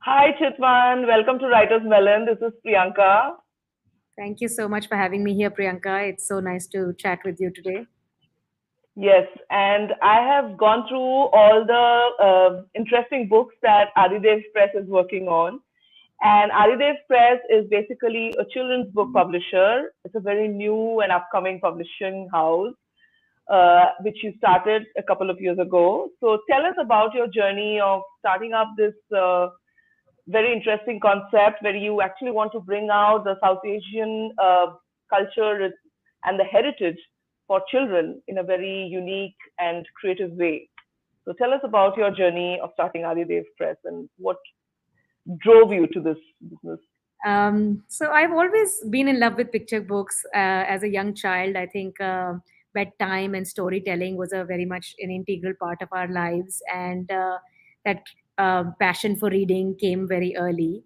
Hi, Chitwan. Welcome to Writersmelon. This is Priyanka. Thank you so much for having me here, Priyanka. It's so nice to chat with you today. Yes, and I have gone through all the interesting books that AdiDev Press is working on. And AdiDev Press is basically a children's book publisher. It's a very new and upcoming publishing house, which you started a couple of years ago. So tell us about your journey of starting up this very interesting concept where you actually want to bring out the South Asian culture and the heritage for children in a very unique and creative way. So tell us about your journey of starting AdiDev Press and what drove you to this business. So I've always been in love with picture books. As a young child, I think bedtime and storytelling was a very much an integral part of our lives, and that passion for reading came very early.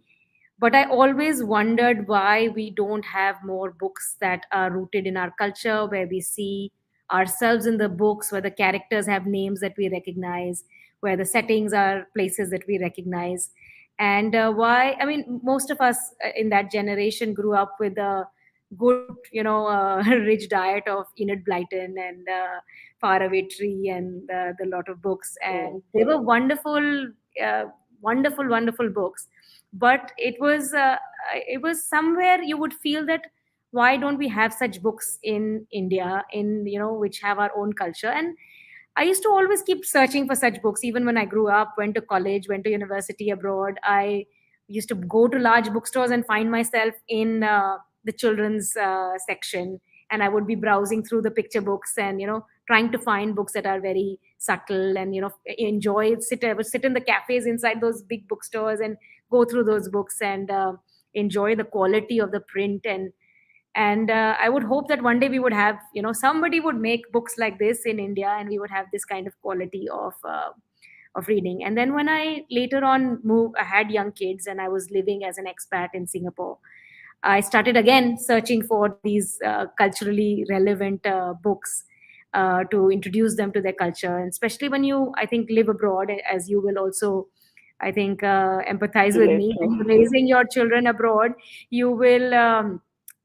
But I always wondered why we don't have more books that are rooted in our culture, where we see ourselves in the books, where the characters have names that we recognize, where the settings are places that we recognize. And why, I mean, most of us in that generation grew up with a good, rich diet of Enid Blyton and Faraway Tree and the lot of books. And Oh, they were wonderful, uh, wonderful books, but it was somewhere you would feel that why don't we have such books in India, in which have our own culture. And I used to always keep searching for such books, even when I grew up, went to college, went to university abroad. I used to go to large bookstores and find myself in the children's section, and I would be browsing through the picture books and trying to find books that are very subtle and enjoy it. I would sit in the cafes inside those big bookstores and go through those books and enjoy the quality of the print. And I would hope that one day we would have, somebody would make books like this in India, and we would have this kind of quality of reading. And then when I later on moved, I had young kids and I was living as an expat in Singapore. I started again searching for these culturally relevant books to introduce them to their culture. And especially when you, I think, live abroad, as you will also, I think, empathize with relate me. When you're to. raising your children abroad, you will.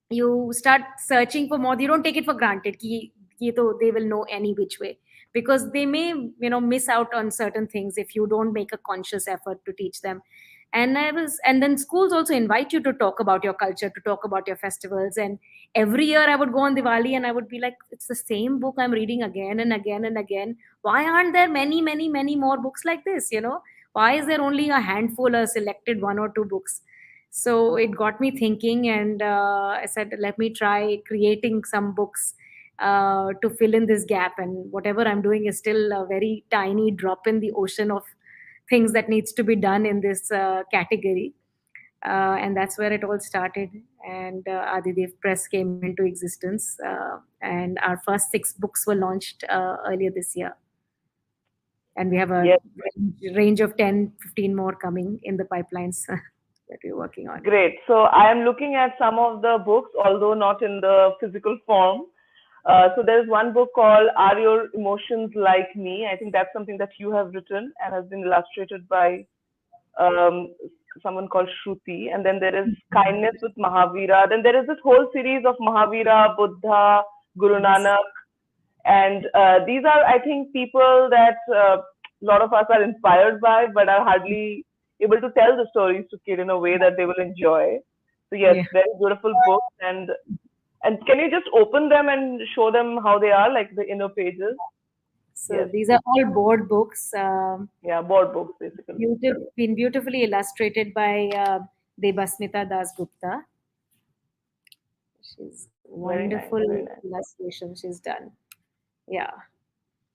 You start searching for more. You don't take it for granted ki, they will know any which way, because they may miss out on certain things if you don't make a conscious effort to teach them. And then schools also invite you to talk about your culture, to talk about your festivals. And every year I would go on Diwali and I would be like, it's the same book I'm reading again and again and again. Why aren't there many more books like this? Why is there only a handful, a selected one or two books? So it got me thinking, and I said, let me try creating some books to fill in this gap. And whatever I'm doing is still a very tiny drop in the ocean of things that needs to be done in this category. And that's where it all started. And Adidev Press came into existence, and our first 6 books were launched earlier this year. And we have a Yes, range of 10, 15 more coming in the pipelines that we're working on. great. So I am looking at some of the books, although not in the physical form. So there's one book called Are Your Emotions Like Me? I think that's something that you have written and has been illustrated by um, someone called Shruti. And then there is Kindness with Mahavira. Then there is this whole series of Mahavira, Buddha, Guru Yes. Nanak. And these are, I think, people that a lot of us are inspired by, but are hardly able to tell the stories to kids in a way that they will enjoy. So yes, Yeah. very beautiful books. And can you just open them and show them how they are, like the inner pages? So Yes, these are all board books, yeah, board books basically. been beautifully illustrated by Debasmita Das Gupta. She's Very nice, wonderful very nice. illustration she's done. Yeah.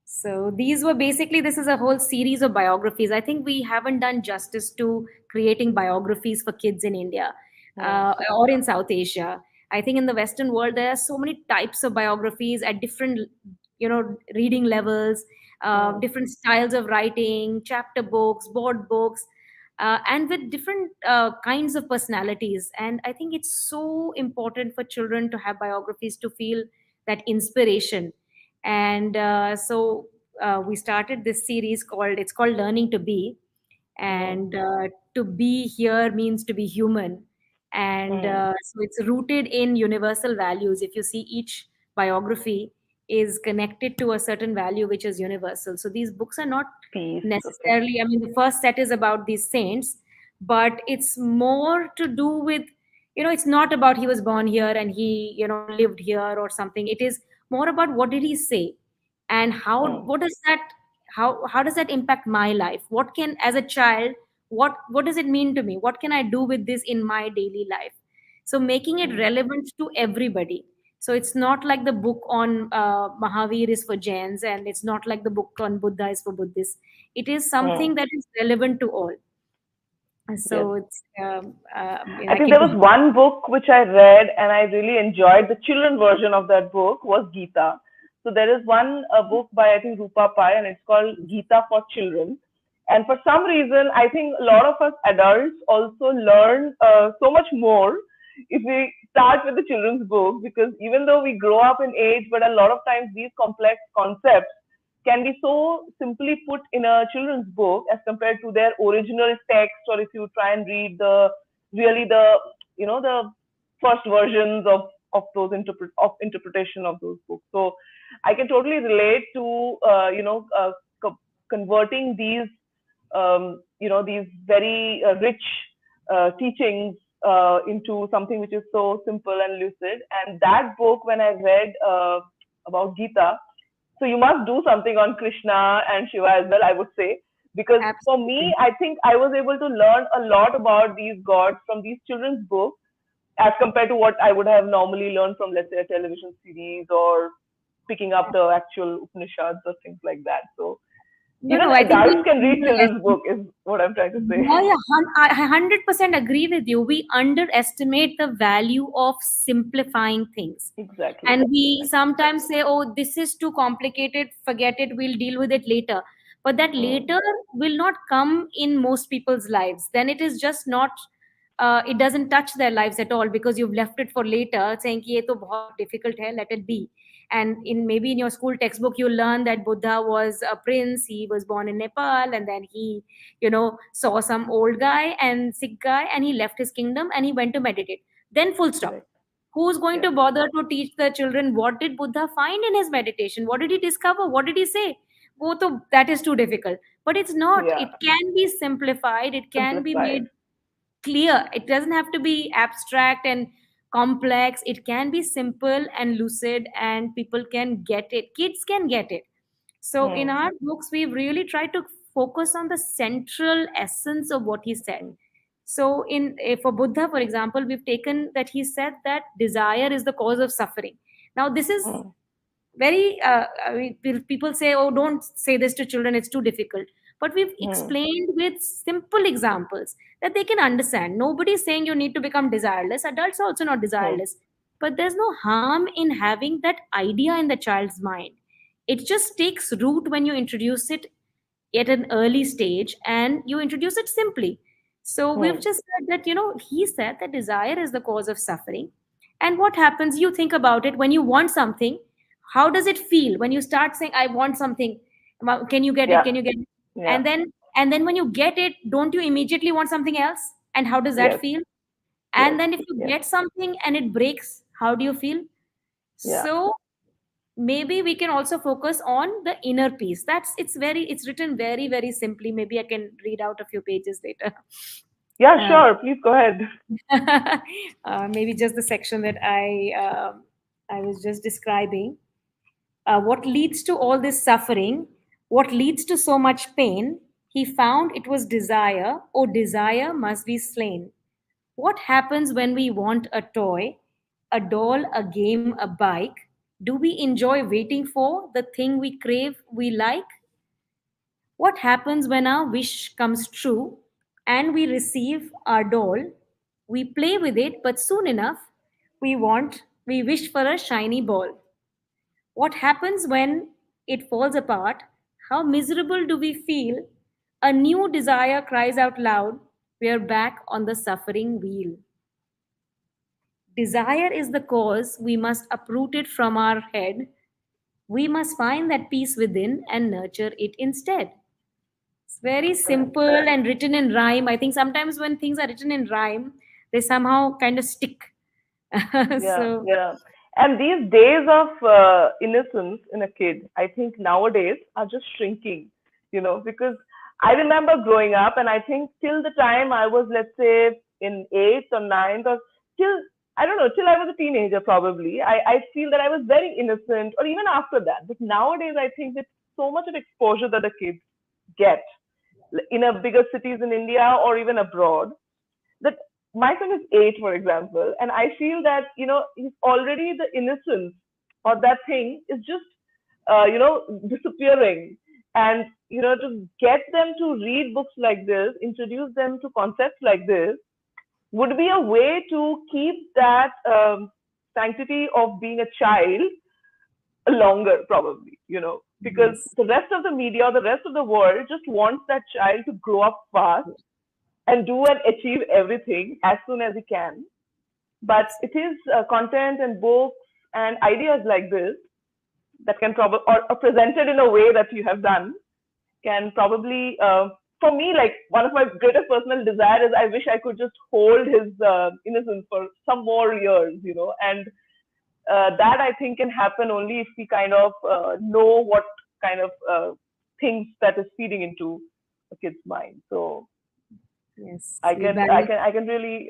So these were basically, this is a whole series of biographies. I think we haven't done justice to creating biographies for kids in India Hmm. or in South Asia. I think in the Western world there are so many types of biographies at different, reading levels, Hmm. different styles of writing, chapter books, board books, and with different kinds of personalities. And I think it's so important for children to have biographies to feel that inspiration. And we started this series called, it's called Learning to Be. Mm. and to be here means to be human. And Mm. so it's rooted in universal values. If you see, each biography is connected to a certain value which is universal. So these books are not Peace. Okay. necessarily, I mean, the first set is about these saints, but it's more to do with, it's not about he was born here and he, lived here or something. It is more about what did he say, and Mm. what does that, how does that impact my life? What can, as a child, what does it mean to me? What can I do with this in my daily life? So making it Mm. relevant to everybody. So it's not like the book on Mahavir is for Jains, and it's not like the book on Buddha is for Buddhists. It is Mm. something that is relevant to all. Yes. So it's, I I think can there go. was one book which I read and I really enjoyed. The children version of that book was Gita. So there is one book by I think Rupa Pai and it's called Gita for Children. And for some reason, I think a lot of us adults also learn so much more if we start with the children's book because even though we grow up in age, but a lot of times these complex concepts can be so simply put in a children's book as compared to their original text or if you try and read the really the the first versions of those interpretation of those books. So I can totally relate to converting these these very rich teachings into something which is so simple and lucid. And that book, when I read about Gita, so you must do something on Krishna and Shiva as well, I would say. Because for me, Absolutely. I think I was able to learn a lot about these gods from these children's books as compared to what I would have normally learned from, let's say, a television series or picking up the actual Upanishads or things like that. So No, even no, I think we adults can read children's underestimate. book, is what I'm trying to say. Yeah, yeah, 100% agree with you. We underestimate the value of simplifying things. Exactly. And we Exactly. sometimes say, oh, this is too complicated, forget it, we'll deal with it later. But that Mm, later will not come in most people's lives. Then it is just not, it doesn't touch their lives at all because you've left it for later, saying, ki, ye to bahut difficult hai, let it be. And in maybe in your school textbook, you learn that Buddha was a prince, he was born in Nepal, and then he, saw some old guy and sick guy, and he left his kingdom and he went to meditate. Then full stop. correct. Who's going Yeah. to bother to teach the children what did Buddha find in his meditation? What did he discover? What did he say? That is too difficult. But it's not. Yeah. It can be simplified. It can be made Simplified. clear. It doesn't have to be abstract and complex. It can be simple and lucid, and people can get it. Kids can get it. So in Mm, our books, we've really tried to focus on the central essence of what he said. mm, So for Buddha, for example, we've taken that he said that desire is the cause of suffering. Now this is mm, very I mean, people say, oh, don't say this to children, it's too difficult. But we've mm, explained with simple examples that they can understand. Nobody's saying you need to become desireless. Adults are also not mm, desireless. But there's no harm in having that idea in the child's mind. It just takes root when you introduce it at an early stage and you introduce it simply. So we've mm, just said that, he said that desire is the cause of suffering. And what happens, you think about it, when you want something, how does it feel when you start saying, I want something? Can you get it? yeah. Can you get it? Yeah. And then when you get it, don't you immediately want something else? And how does that Yes. feel? Yes. And then if you Yes. get something and it breaks, how do you feel? Yeah. So maybe we can also focus on the inner peace. It's written very, very simply. Maybe I can read out a few pages later. Yeah. uh, Sure. Please go ahead. maybe just the section that I was just describing. What leads to all this suffering? What leads to so much pain? He found it was desire. Oh, desire must be slain. What happens when we want a toy, a doll, a game, a bike? Do we enjoy waiting for the thing we crave, we like? What happens when our wish comes true and we receive our doll? We play with it, but soon enough, we wish for a shiny ball. What happens when it falls apart? How miserable do we feel? A new desire cries out loud, we are back on the suffering wheel. Desire is the cause. We must uproot it from our head. We must find that peace within and nurture it instead. very Correct. simple and written in rhyme. I think sometimes when things are written in rhyme, they somehow kind of stick. Yeah, So yeah. And these days of innocence in a kid, I think nowadays are just shrinking, because I remember growing up, and I think till the time I was, let's say, in eighth or ninth, or till, I don't know, till I was a teenager probably, I feel that I was very innocent, or even after that. But nowadays, I think with so much of exposure that the kids get in a bigger cities in India or even abroad, that my son is 8, for example, and I feel that he's already the innocence or that thing is just disappearing, and to get them to read books like this, introduce them to concepts like this, would be a way to keep that sanctity of being a child longer, probably, because yes, the rest of the media or the rest of the world just wants that child to grow up fast and do and achieve everything as soon as he can. But yes, it is content and books and ideas like this that can probably, or presented in a way that you have done, can probably, for me, like one of my greatest personal desires is I wish I could just hold his innocence for some more years, and that I think can happen only if we kind of know what kind of things that is feeding into a kid's mind. So yes. I We can I balance. can I can really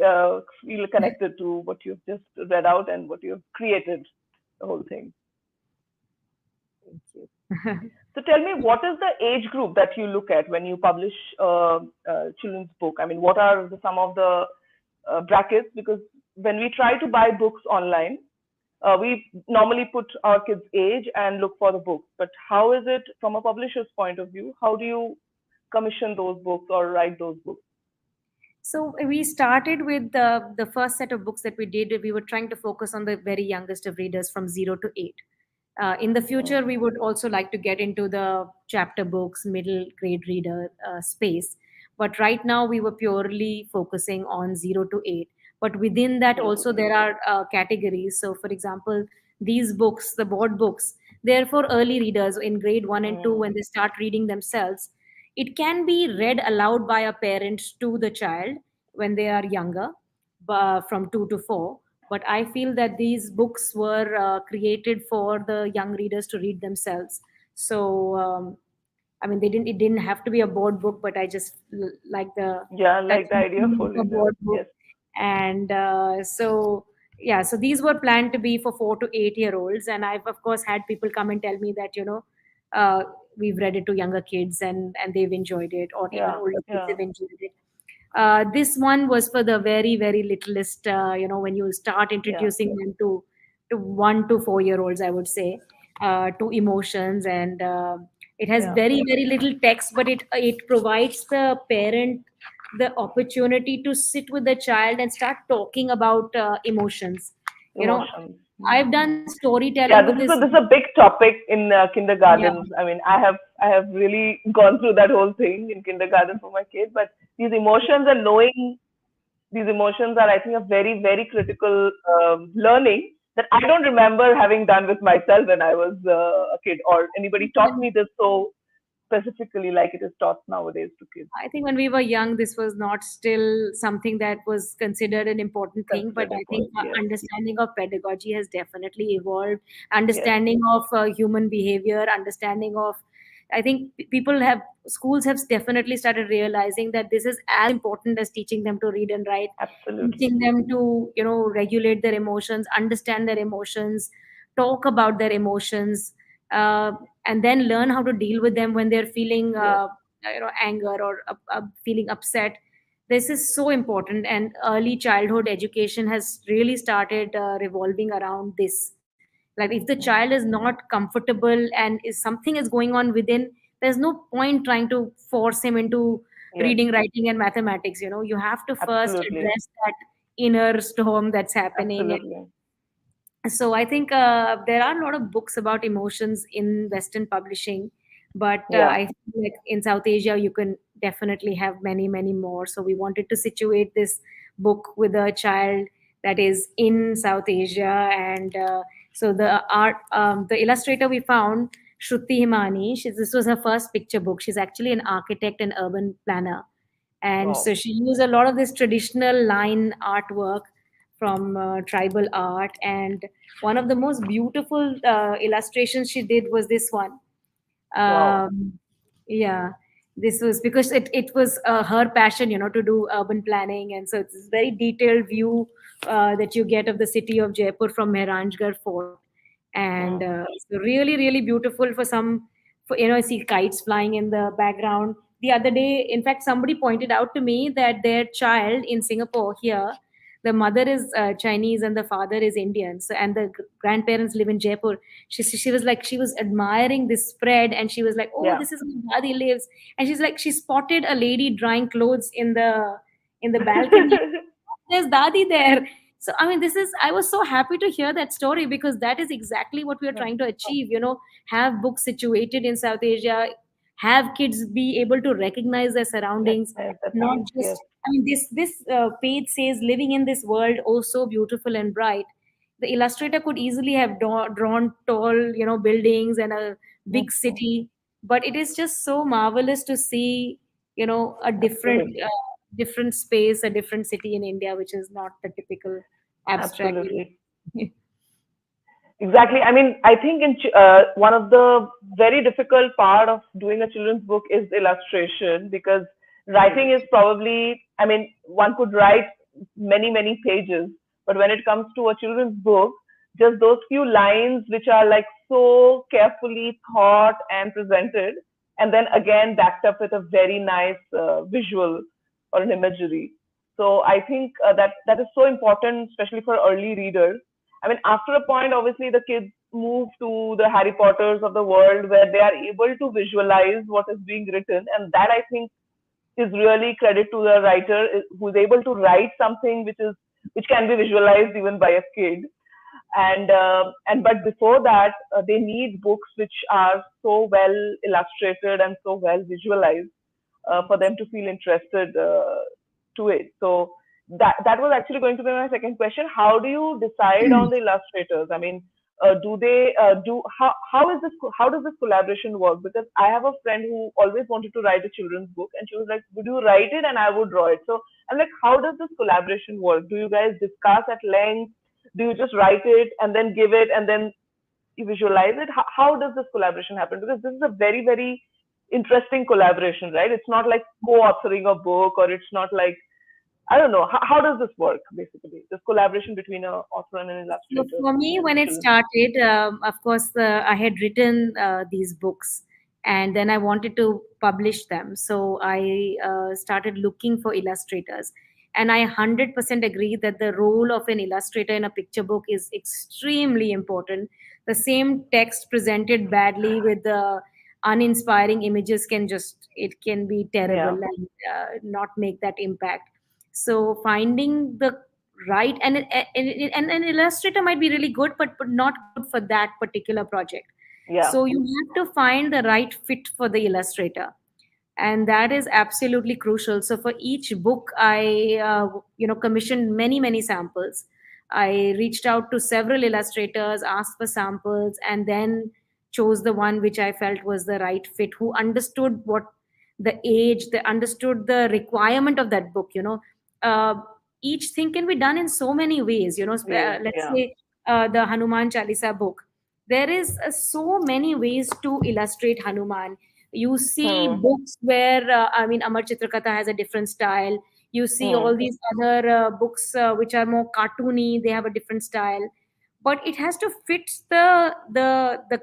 feel connected to what you've just read out and what you've created, the whole thing. Thank you. So tell me, what is the age group that you look at when you publish children's book? I mean, what are some of the brackets? Because when we try to buy books online, we normally put our kids' age and look for the books. But how is it from a publisher's point of view? How do you commission those books or write those books? So we started with the first set of books that we did. We were trying to focus on the very youngest of readers from 0 to 8. In the future, Mm. we would also like to get into the chapter books, middle grade reader space. But right now, we were purely focusing on 0 to 8. But within that, Zero to also eight. there are categories. So, for example, these books, the board books, they're for early readers in grade 1 and 2 Mm. when they start reading themselves. It can be read aloud by a parent to the child when they are younger, from 2 to 4. But I feel that these books were created for the young readers to read themselves. So I mean, they didn't. It didn't have to be a board book, but I just like the Yeah, I touch like the and idea of feel of a holding them. board book, Yes. and so yeah. So these were planned to be for 4 to 8 year olds, and I've of course had people come and tell me that uh, we've read it to younger kids and they've enjoyed it, or even Yeah. older kids Yeah. have enjoyed it. This one was for the very very littlest. When you start Yeah. introducing them to 1 to 4 year olds, I would say, to emotions, and it has Yeah. very very little text, but it provides the parent the opportunity to sit with the child and start talking about emotions. You know, Emotions. I've Mm. done storytelling Yeah, with this this. is a big topic in Yeah, kindergartens. I mean, I have really gone through that whole thing in kindergarten for my kid. But these emotions and knowing these emotions are, I think, a very very critical learning that I don't remember having done with myself when I was a kid, or anybody taught me this so specifically like it is taught nowadays to kids. I think when we were young, this was not still something that was considered an important thing. But Considered I think important. Yes. understanding of pedagogy has definitely evolved. Yes. Understanding of human behavior, understanding of, I think schools have definitely started realizing that this is as important as teaching them to read and write, Absolutely. teaching them to, regulate their emotions, understand their emotions, talk about their emotions, uh, and then learn how to deal with them when they're feeling Yes. anger or feeling upset. This is so important, and early childhood education has really started revolving around this. Like if the child is Mm. not comfortable and is something is going on within, there's no point trying to force him into Yes. reading, writing, and mathematics. You have to first Absolutely. address that inner storm that's happening. Absolutely. So I think there are a lot of books about emotions in Western publishing, but Yeah. I feel like in South Asia you can definitely have many many more. So we wanted to situate this book with a child that is in South Asia, and so the illustrator we found, Shruti Himani. This was her first picture book. She's actually an architect and urban planner. And so Wow. she used a lot of this traditional line artwork from tribal art. And one of the most beautiful illustrations she did was this one. Wow. Um, yeah, this was because it was her passion, to do urban planning. And so it's this very detailed view that you get of the city of Jaipur from Mehrangarh Fort. And Hmm. so really, really beautiful I see kites flying in the background. The other day, in fact, somebody pointed out to me that their child in Singapore here, the mother is Chinese and the father is Indian. So, and the grandparents live in Jaipur. She was like, she was admiring this spread, and she was like, oh, Yeah. this is where Dadi lives. And she's like, she spotted a lady drying clothes in the balcony. There's Dadi there. So I mean, I was so happy to hear that story, because that is exactly what we are Yeah. trying to achieve. Have books situated in South Asia, have kids be able to recognize their surroundings, Recognize the not place. Yes. just. I mean, this page says living in this world, oh so beautiful and bright. The illustrator could easily have drawn tall, buildings and a big Mhm. city, but it is just so marvelous to see, a Absolutely. different space, a different city in India, which is not the typical abstract. Absolutely. Exactly. I mean, I think one of the very difficult part of doing a children's book is illustration, because writing is probably, I mean, one could write many, many pages, but when it comes to a children's book, just those few lines which are like so carefully thought and presented, and then again backed up with a very nice visual or an imagery. So I think that is so important, especially for early readers. I mean, after a point, obviously, the kids move to the Harry Potters of the world where they are able to visualize what is being written. And that, I think, is really credit to the writer who's able to write something which can be visualized even by a kid. And but before that, they need books which are so well illustrated and so well visualized for them to feel interested to it. So that was actually going to be my second question. How do you decide on the illustrators? I mean, do they do how does this collaboration work? Because I have a friend who always wanted to write a children's book, and she was like, "Would you write it and I would draw it?" So I'm like, how does this collaboration work? Do you guys discuss at length? Do you just write it and then give it and then you visualize it? How does this collaboration happen? Because this is a very, very interesting collaboration, right? It's not like co-authoring a book, or it's not like, I don't know. How does this work, basically? This collaboration between an author and an So illustrator for me, for when it children's book. started, of course, I had written these books, and then I wanted to publish them. So I started looking for illustrators. And I 100% agree that the role of an illustrator in a picture book is extremely important. The same text presented badly with the uninspiring images it can be terrible Yeah. and not make that impact. So finding the right, and an illustrator might be really good, but not good for that particular project. Yeah. So you have to find the right fit for the illustrator, and that is absolutely crucial. So for each book, I commissioned many samples. I reached out to several illustrators, asked for samples, and then chose the one which I felt was the right fit, who understood what the age, they understood the requirement of that book. uh, each thing can be done in so many ways. Ways. Let's Yeah. say the Hanuman Chalisa book, there is so many ways to illustrate Hanuman. You see Hmm. books where I mean, Amar Chitrakatha has a different style. You see Hmm. all these other books which are more cartoony, they have a different style. But it has to fit the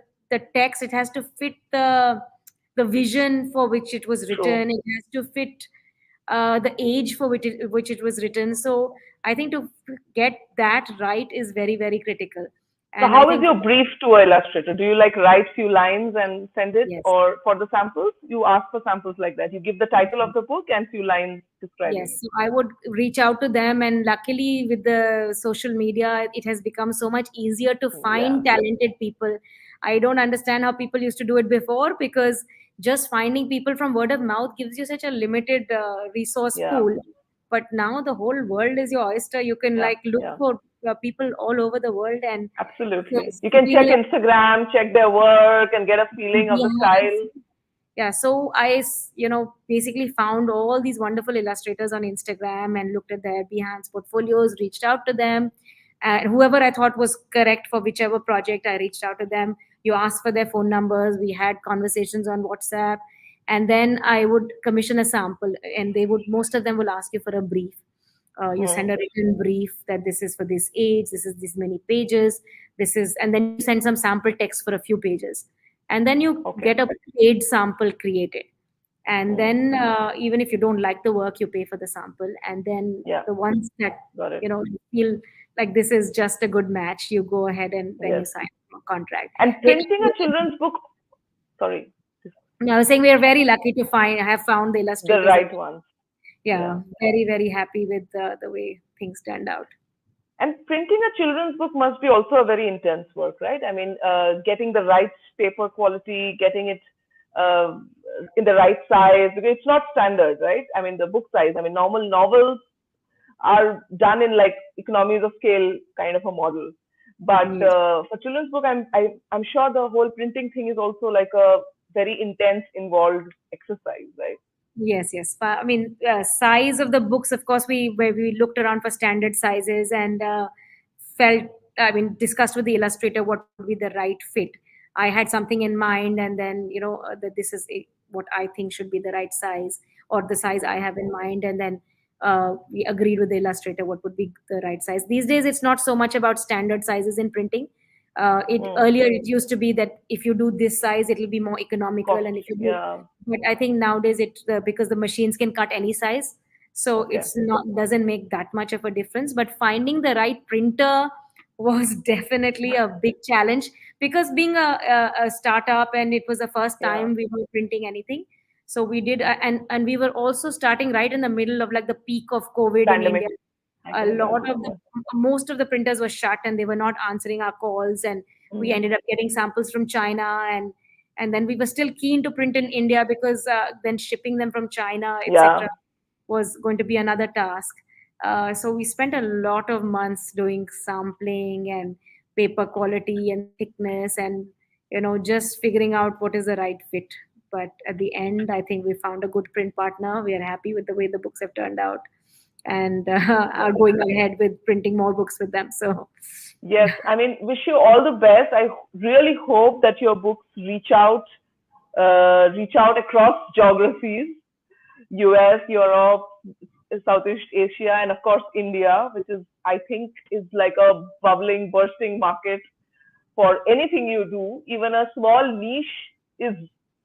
text. It has to fit the vision for which it was True. written. It has to fit the age for which it was written. So I think to get that right is very, very critical. So And I how is think, your brief to an illustrator? Do you like write few lines and send it, yes. or for the samples you ask for samples like that? You give the title of the book and few lines describing Yes, so I would reach out to them, and luckily, with the social media, it has become so much easier to it. Yeah. find talented people. I don't understand how people used to do it before, because just finding people from word of mouth gives you such a limited resource Yeah. pool. But now the whole world is your oyster. You can Yeah. like look Yeah. for people all over the world, and Absolutely. You can feeling check like, Instagram, check their work, and get a feeling of the yes, style. yeah. So basically found all these wonderful illustrators on Instagram and looked at their Behance portfolios, reached out to them, and whoever I thought was correct for whichever project, I reached out to them. You asked for their phone numbers, we had conversations on WhatsApp, and then I would commission a sample, and they would, most of them will ask you for a brief. You send Hmm. a written brief that this is for this age, this is this many pages, this is, and then you send some sample text for a few pages, and then you Okay. get a paid sample created. And Hmm. then even if you don't like the work, you pay for the sample, and then Yeah, the ones that got it. you feel like this is just a good match, you go ahead and then you Yes. sign a contract. And We're printing a children's book, sorry, I was saying we are very lucky to have found the the illustrators, and right ones. yeah, Yeah. very very happy with the way things turned out. And printing a children's book must be also a very intense work, right? I mean, getting the right paper quality, getting it uh, in the right size, because it's not standard, right? I mean, the book size. I mean, normal novels are done in like economies of scale kind of a model. But Yes. for children's book, I'm sure the whole printing thing is also like a very intense, involved exercise, right? Yes, yes. I mean, size of the books, of course, we looked around for standard sizes, and felt, I mean, discussed with the illustrator what would be the right fit. I had something in mind, and then that this is what I think should be the right size, or the size I have in mind, and then we agreed with the illustrator what would be the right size. These days, it's not so much about standard sizes in printing. It Mm. Earlier it used to be that if you do this size, it will be more economical, Cost, and if you do, yeah. but I think nowadays because the machines can cut any size, so Okay. it's not doesn't make that much of a difference. But finding the right printer was definitely a big challenge, because being a startup, and it was the first Yeah. time we were printing anything. So we did, and we were also starting right in the middle of like the peak of COVID in Pandemic. India. I A can lot imagine. of the Yeah. Most of the printers were shut, and they were not answering our calls, and we Mm. ended up getting samples from China, and then we were still keen to print in India, because then shipping them from China, Yeah. etc., was going to be another task. So we spent a lot of months doing sampling and paper quality and thickness, and just figuring out what is the right fit. But at the end, I think we found a good print partner. We are happy with the way the books have turned out, and are Yes. going ahead with printing more books with them. So Yes. I mean, wish you all the best. I really hope that your books reach out across geographies, US, Europe, Southeast Asia, and of course India, which is, I think, is like a bubbling, bursting market for anything you do. Even a small niche is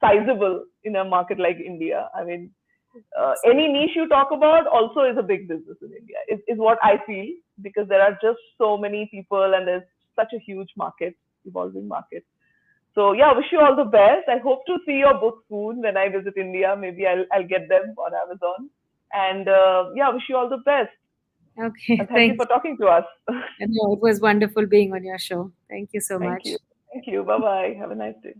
sizable in a market like India. I mean, any absolutely. niche you talk about also is a big business in India, is what I feel, because there are just so many people and there's such a huge market, evolving market. So yeah, wish you all the best. I hope to see your book soon when I visit India. Maybe I'll get them on Amazon. And yeah, wish you all the best. Okay, And thank you thanks. for talking to us. And no, it was wonderful being on your show. Thank you so Thank you. much. Thank you. Bye bye. Have a nice day.